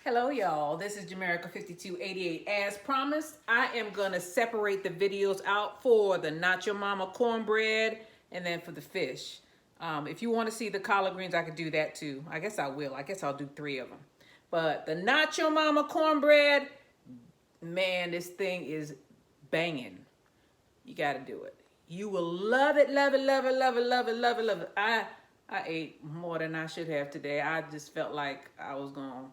Hello y'all, this is Jamerica5288. As promised, I am gonna separate the videos out for the Not Your Mama cornbread and then for the fish. If you want to see the collard greens, I could do that too. I guess I will. I guess I'll do 3 of them. But the Not Your Mama cornbread, man, this thing is banging. You gotta do it. You will love it, love it, love it, love it, love it, love it, love it. I ate more than I should have today. I just felt like I was gonna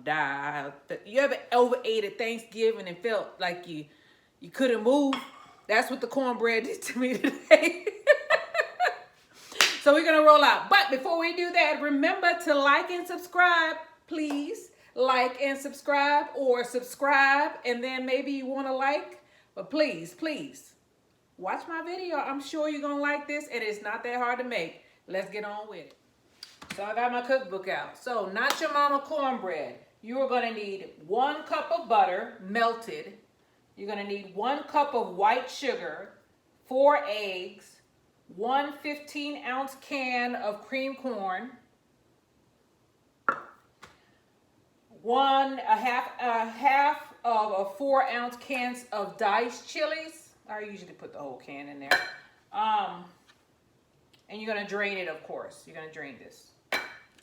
die. You ever overate at Thanksgiving and felt like you couldn't move? That's what the cornbread did to me today. So we're gonna roll out. But before we do that, remember to like and subscribe, please. Like and subscribe, or subscribe and then maybe you want to like. But please, please, watch my video. I'm sure you're gonna like this, and it's not that hard to make. Let's get on with it. So I got my cookbook out. So Not Your Mama cornbread. You are going to need 1 cup of butter, melted. You're going to need 1 cup of white sugar, 4 eggs, 1 15-ounce can of cream corn, a half of a 4-ounce cans of diced chilies. I usually put the whole can in there. And you're going to drain it, of course. You're going to drain this.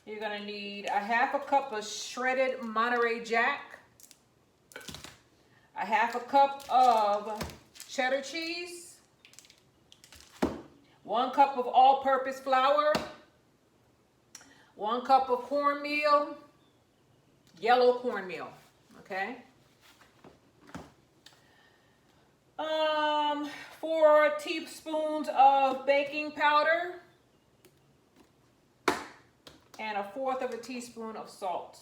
You're going to need a half a cup of shredded Monterey Jack, a half a cup of cheddar cheese, 1 cup of all-purpose flour, 1 cup of cornmeal, yellow cornmeal, okay? 4 teaspoons of baking powder, and 1/4 of a teaspoon of salt.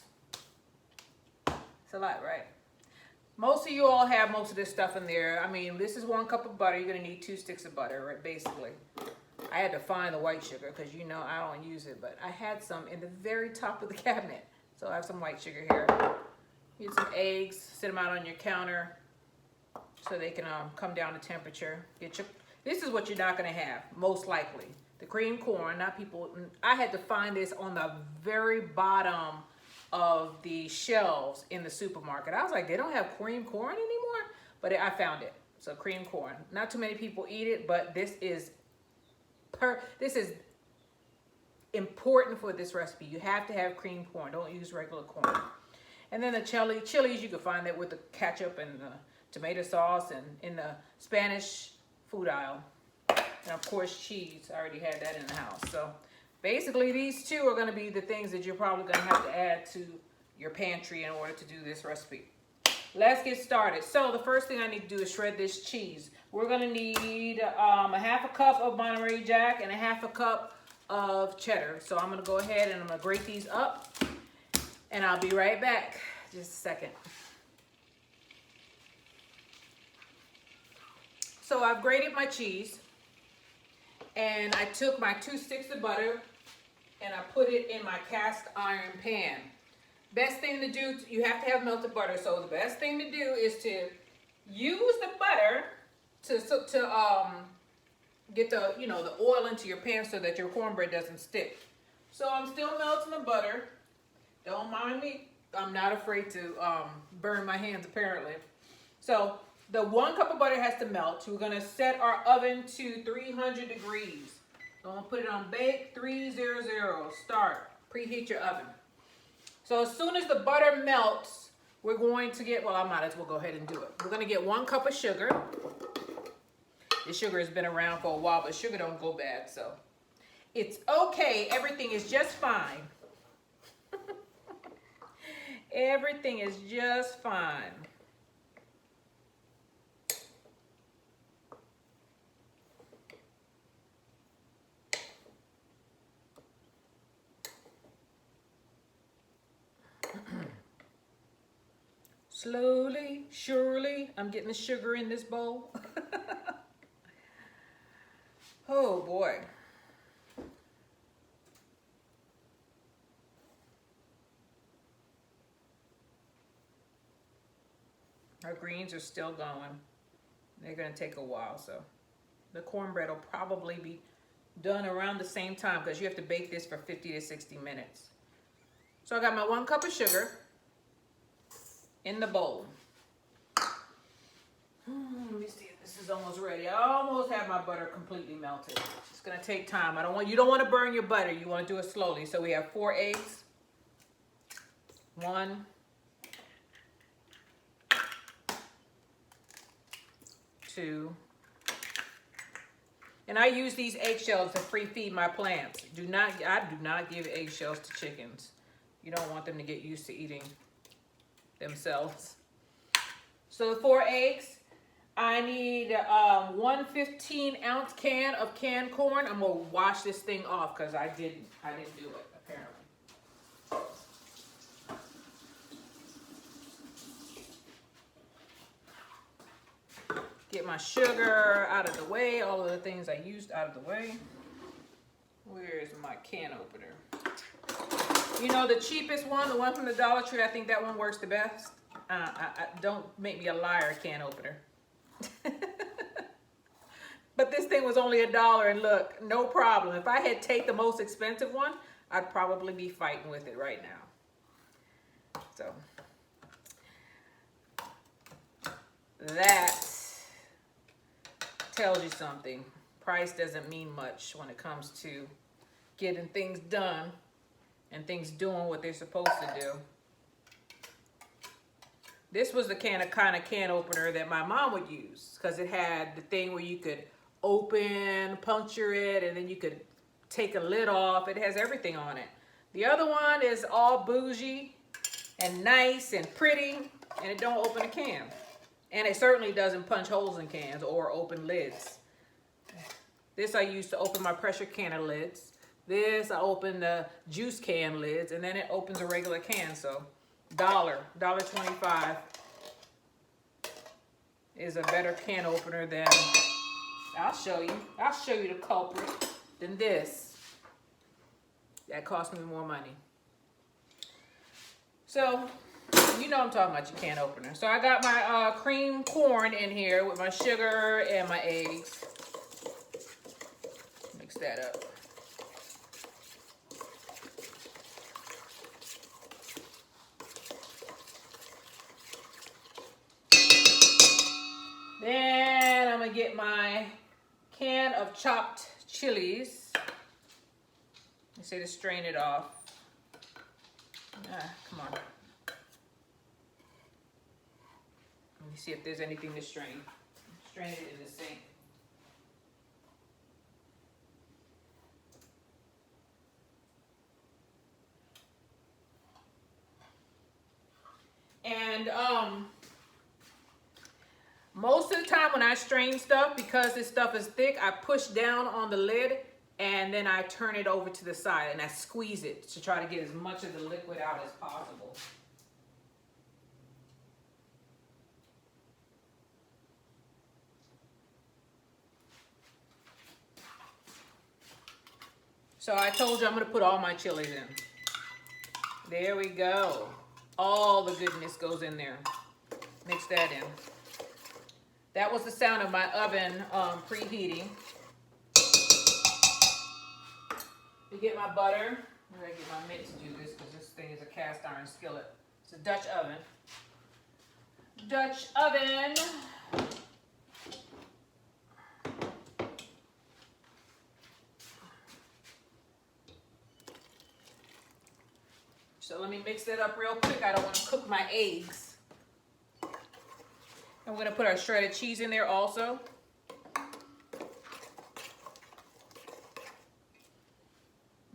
It's a lot, right? Most of you all have most of this stuff in there. I mean, this is 1 cup of butter. You're gonna need 2 sticks of butter, right? Basically. I had to find the white sugar because you know I don't use it, but I had some in the very top of the cabinet. So I have some white sugar here. Use some eggs, sit them out on your counter so they can come down to temperature. This is what you're not gonna have, most likely. The cream corn, I had to find this on the very bottom of the shelves in the supermarket. I was like, they don't have cream corn anymore? But I found it. So cream corn. Not too many people eat it, but this is important for this recipe. You have to have cream corn. Don't use regular corn. And then the chilies, you can find that with the ketchup and the tomato sauce and in the Spanish food aisle. And of course, cheese. I already had that in the house. So basically, these 2 are going to be the things that you're probably going to have to add to your pantry in order to do this recipe. Let's get started. So the first thing I need to do is shred this cheese. We're going to need a half a cup of Monterey Jack and a half a cup of cheddar. So I'm going to go ahead and I'm going to grate these up. And I'll be right back. Just a second. So I've grated my cheese. And I took my 2 sticks of butter and I put it in my cast iron pan. Best thing to do, you have to have melted butter. So the best thing to do is to use the butter to get the the oil into your pan so that your cornbread doesn't stick. So I'm still melting the butter. Don't mind me. I'm not afraid to burn my hands apparently. So the 1 cup of butter has to melt. We're going to set our oven to 300 degrees. So I'm going to put it on bake 300. Start. Preheat your oven. So as soon as the butter melts, we're going to get, well, I might as well go ahead and do it. We're going to get 1 cup of sugar. This sugar has been around for a while, but sugar don't go bad, so it's okay. Everything is just fine. Everything is just fine. Slowly, surely, I'm getting the sugar in this bowl. Oh boy. Our greens are still going. They're going to take a while, so the cornbread will probably be done around the same time because you have to bake this for 50 to 60 minutes. So I got my 1 cup of sugar. in the bowl. Let me see if this is almost ready. I almost have my butter completely melted. It's gonna take time. You don't want to burn your butter. You want to do it slowly. So we have 4 eggs. 1, 2. And I use these eggshells to free feed my plants. I do not give eggshells to chickens. You don't want them to get used to eating themselves. So the 4 eggs. I need 1 15-ounce can of canned corn. I'm gonna wash this thing off because I didn't do it apparently. Get my sugar out of the way, all of the things I used out of the way. Where is my can opener? You know, the cheapest one, the one from the Dollar Tree, I think that one works the best. Don't make me a liar, can opener. But this thing was only $1, and look, no problem. If I had taken the most expensive one, I'd probably be fighting with it right now. So that tells you something. Price doesn't mean much when it comes to getting things done and things doing what they're supposed to do. This was the kind of can opener that my mom would use because it had the thing where you could open, puncture it, and then you could take a lid off. It has everything on it. The other one is all bougie and nice and pretty, and it don't open a can. And it certainly doesn't punch holes in cans or open lids. This I use to open my pressure canner lids. This I open the juice can lids, and then it opens a regular can. So $1.25 is a better can opener than, I'll show you the culprit, than this. That cost me more money. So, you know I'm talking about your can opener. So I got my cream corn in here with my sugar and my eggs. Mix that up. Then I'm gonna get my can of chopped chilies. I say to strain it off. Come on. Let me see if there's anything to strain. Strain it in the sink. And most of the time when I strain stuff, because this stuff is thick, I push down on the lid and then I turn it over to the side and I squeeze it to try to get as much of the liquid out as possible. So I told you I'm gonna put all my chilies in. There we go. All the goodness goes in there. Mix that in. That was the sound of my oven preheating. To get my butter. I'm gonna get my mitt to do this because this thing is a cast iron skillet. It's a Dutch oven. Dutch oven. So let me mix that up real quick. I don't want to cook my eggs. And we're going to put our shredded cheese in there also.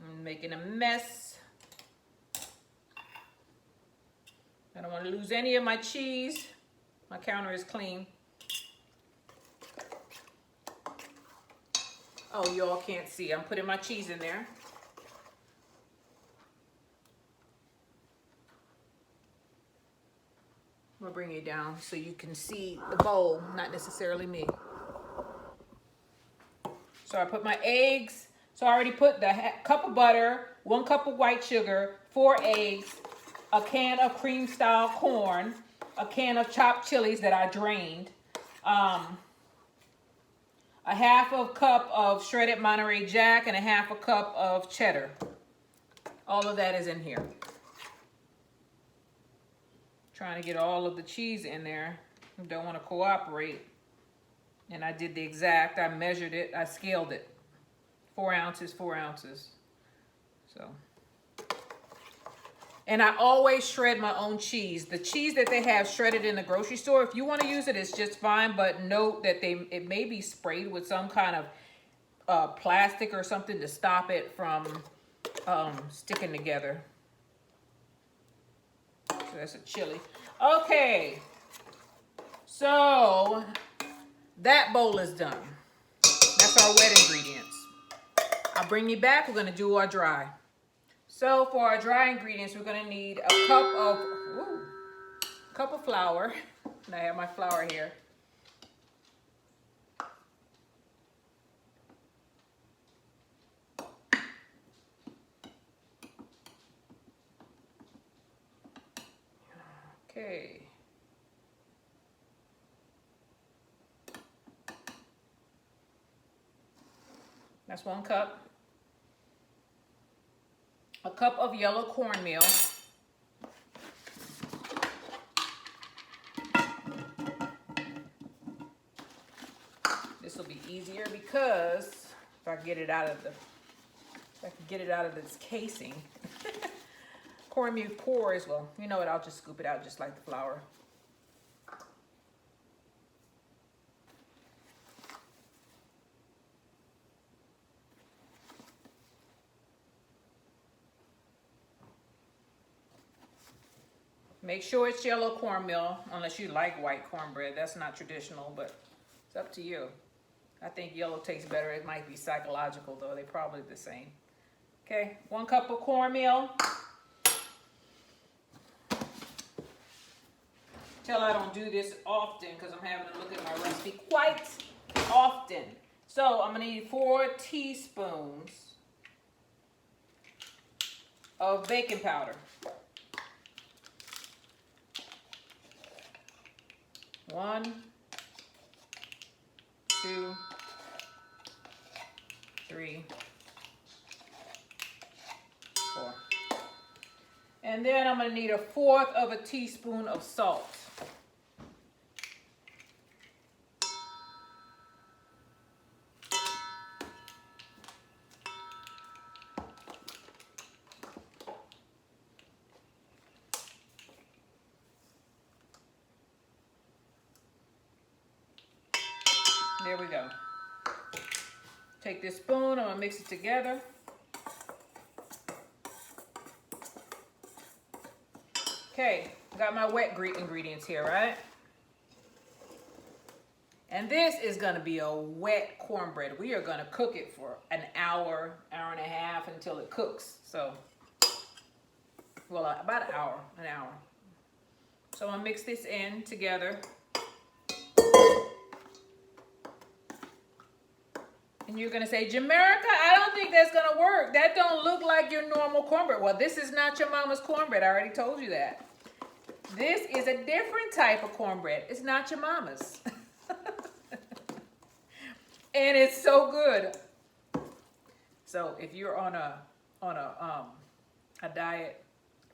I'm making a mess. I don't want to lose any of my cheese. My counter is clean. Oh, y'all can't see. I'm putting my cheese in there. I'm gonna bring it down so you can see the bowl, not necessarily me. So I put my eggs. So I already put the cup of butter, 1 cup of white sugar, 4 eggs, a can of cream style corn, a can of chopped chilies that I drained, a half a cup of shredded Monterey Jack, and a half a cup of cheddar. All of that is in here. Trying to get all of the cheese in there. Don't want to cooperate. And I did the exact, I measured it, I scaled it. 4 ounces, 4 ounces. So. And I always shred my own cheese. The cheese that they have shredded in the grocery store, if you want to use it, it's just fine. But note that it may be sprayed with some kind of plastic or something to stop it from sticking together. So that's a chili. Okay. So that bowl is done. That's our wet ingredients. I'll bring you back. We're going to do our dry. So for our dry ingredients, we're going to need a cup of flour. And I have my flour here. Okay. That's 1 cup. A cup of yellow cornmeal. This will be easier because if I can get it out of this casing. Cornmeal pours, well, you know what, I'll just scoop it out just like the flour. Make sure it's yellow cornmeal, unless you like white cornbread. That's not traditional, but it's up to you. I think yellow tastes better. It might be psychological, though. They're probably the same. Okay, 1 cup of cornmeal. Tell I don't do this often because I'm having to look at my recipe quite often. So I'm going to need 4 teaspoons of baking powder. 1, 2, 3, 4. And then I'm going to need 1/4 of a teaspoon of salt. There we go. Take this spoon, I'm gonna mix it together. Okay, got my wet ingredients here, right? And this is gonna be a wet cornbread. We are gonna cook it for an hour, hour and a half until it cooks. So, well, about an hour. So I'm gonna mix this in together. And you're gonna say, Jamerica, I don't think that's gonna work. That don't look like your normal cornbread. Well, this is not your mama's cornbread. I already told you that. This is a different type of cornbread. It's not your mama's. And it's so good. So if you're on a diet,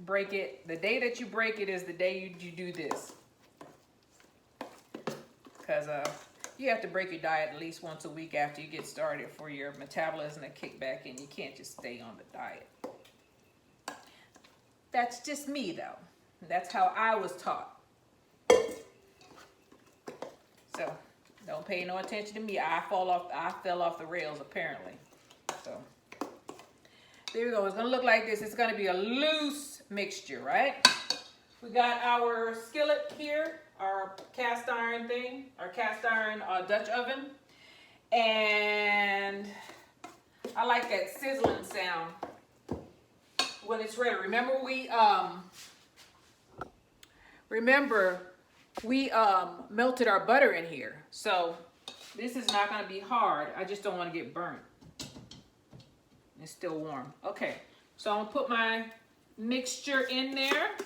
break it. The day that you break it is the day you do this. Because you have to break your diet at least once a week after you get started for your metabolism to kick back in. You can't just stay on the diet. That's just me, though. That's how I was taught. So don't pay no attention to me. I fell off the rails, apparently. So there we go. It's gonna look like this. It's gonna be a loose mixture, right? We got our skillet here, our cast iron thing, our cast iron Dutch oven. And I like that sizzling sound when it's ready. Remember we melted our butter in here. So this is not gonna be hard. I just don't wanna get burnt. It's still warm. Okay, so I'm gonna put my mixture in there.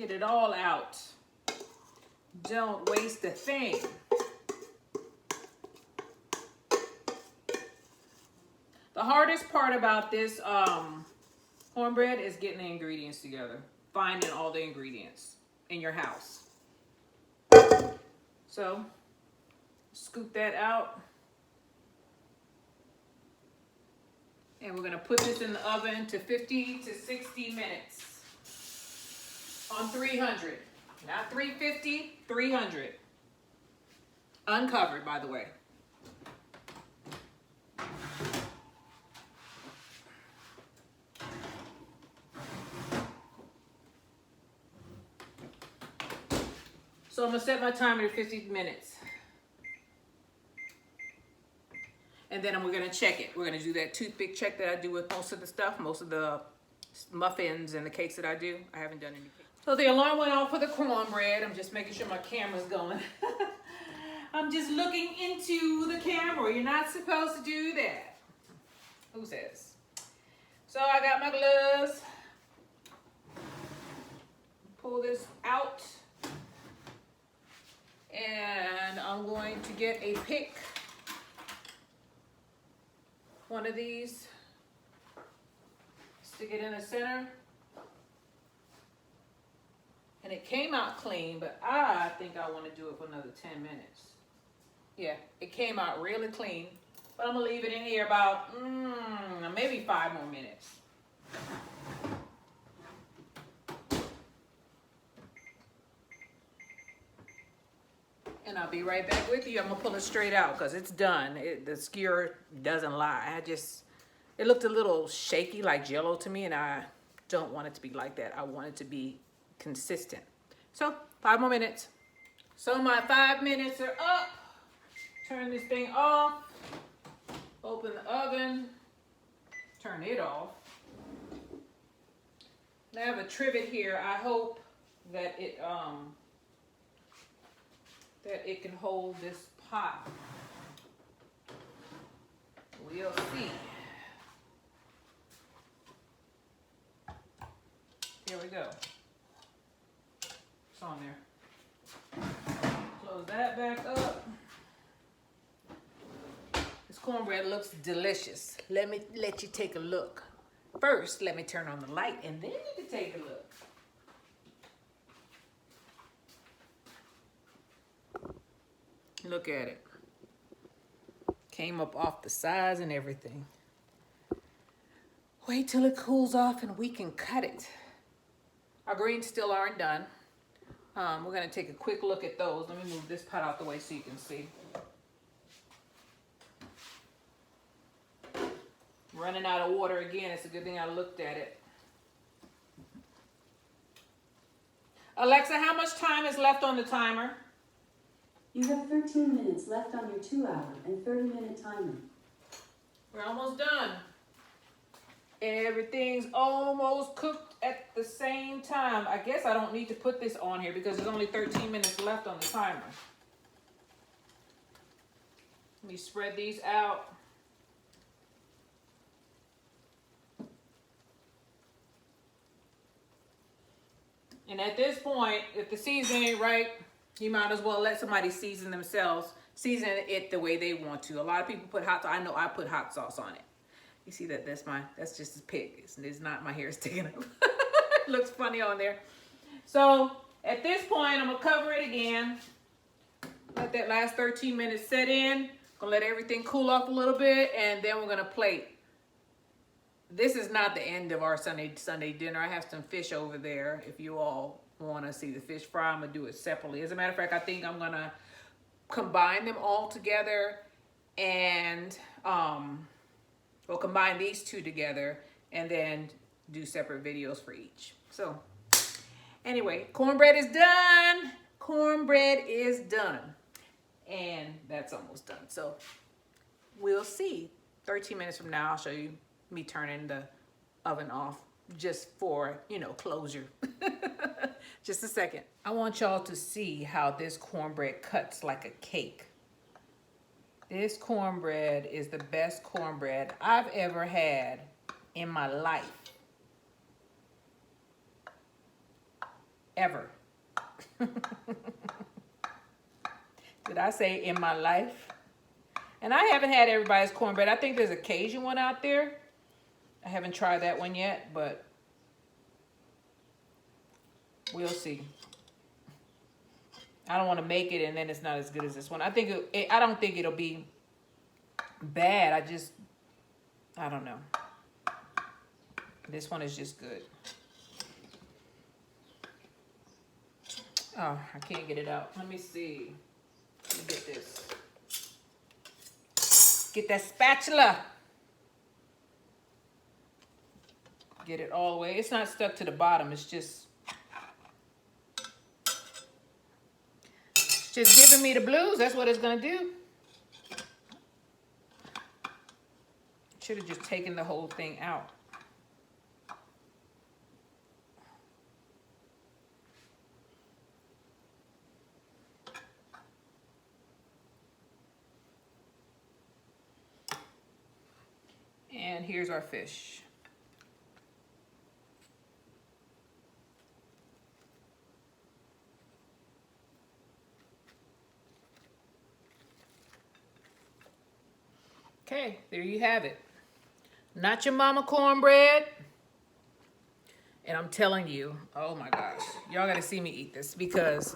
Get it all out. Don't waste a thing. The hardest part about this cornbread is getting the ingredients together. Finding all the ingredients in your house. So, scoop that out. And we're gonna put this in the oven to 50 to 60 minutes on 300. Not 350, 300. Uncovered, by the way. So I'm gonna set my timer to 50 minutes. And then we're gonna check it. We're gonna do that toothpick check that I do with most of the stuff, most of the muffins and the cakes that I do. I haven't done any cakes. So the alarm went off for the cornbread. I'm just making sure my camera's going. I'm just looking into the camera. You're not supposed to do that. Who says? So I got my gloves. Pull this out. And I'm going to get a pick. One of these. Stick it in the center. And it came out clean, but I think I want to do it for another 10 minutes. Yeah, it came out really clean. But I'm going to leave it in here about maybe 5 more minutes. And I'll be right back with you. I'm going to pull it straight out because it's done. The skewer doesn't lie. It looked a little shaky like Jell-O to me, and I don't want it to be like that. I want it to be consistent. So 5 more minutes. So my 5 minutes are up. Turn this thing off. Open the oven. Turn it off. I have a trivet here. I hope that it can hold this pot. We'll see. Here we go. It's on there. Close that back up. This cornbread looks delicious. Let you take a look. First, let me turn on the light and then you can take a look. Look at it. Came up off the sides and everything. Wait till it cools off and we can cut it. Our greens still aren't done. We're gonna take a quick look at those. Let me move this pot out the way so you can see. Running out of water again. It's a good thing I looked at it. Alexa, how much time is left on the timer? You have 13 minutes left on your 2-hour and 30-minute timer. We're almost done. Everything's almost cooked at the same time. I guess I don't need to put this on here because there's only 13 minutes left on the timer. Let me spread these out. And at this point, if the seasoning ain't right, you might as well let somebody season themselves. Season it the way they want to. A lot of people put hot sauce. I know I put hot sauce on it. You see that? That's just a pig. It's not my hair sticking up. It looks funny on there. So at this point, I'm gonna cover it again. Let that last 13 minutes set in. Gonna let everything cool off a little bit, and then we're gonna plate. This is not the end of our Sunday dinner. I have some fish over there. If you all want to see the fish fry, I'm gonna do it separately. As a matter of fact, I think I'm gonna combine them all together and we'll combine these two together and then do separate videos for each. So anyway, cornbread is done. Cornbread is done. And that's almost done. So we'll see. 13 minutes from now, I'll show you me turning the oven off just for, closure. Just a second. I want y'all to see how this cornbread cuts like a cake. This cornbread is the best cornbread I've ever had in my life. ever. Did I say in my life? And I haven't had everybody's cornbread. I think there's a Cajun one out there. I haven't tried that one yet, but we'll see. I don't want to make it and then it's not as good as this one. I don't think it'll be bad. I don't know. This one is just good. Oh, I can't get it out. Let me see. Let me get this. Get that spatula. Get it all the way. It's not stuck to the bottom. It's just giving me the blues. That's what it's gonna do. Should have just taken the whole thing out. And here's our fish. Okay, there you have it. Not your mama cornbread. And I'm telling you, oh my gosh, y'all gotta see me eat this because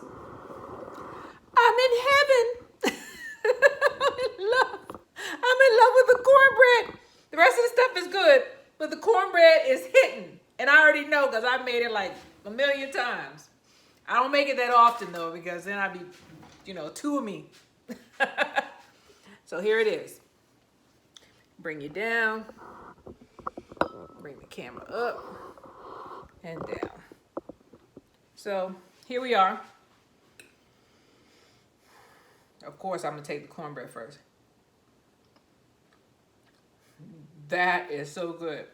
I'm in heaven. I'm in love. I'm in love with the cornbread. The rest of the stuff is good, but the cornbread is hitting. And I already know because I made it like a million times. I don't make it that often though because then I'd be, two of me. So here it is. Bring you down. Bring the camera up and down. So here we are. Of course, I'm going to take the cornbread first. That is so good.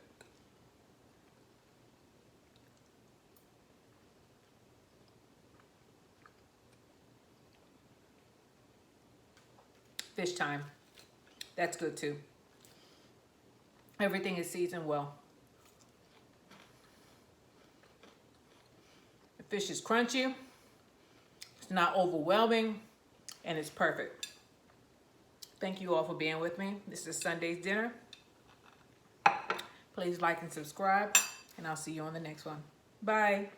Fish time. That's good too. Everything is seasoned well. The fish is crunchy. It's not overwhelming. And it's perfect. Thank you all for being with me. This is Sunday's dinner. Please like and subscribe. And I'll see you on the next one. Bye.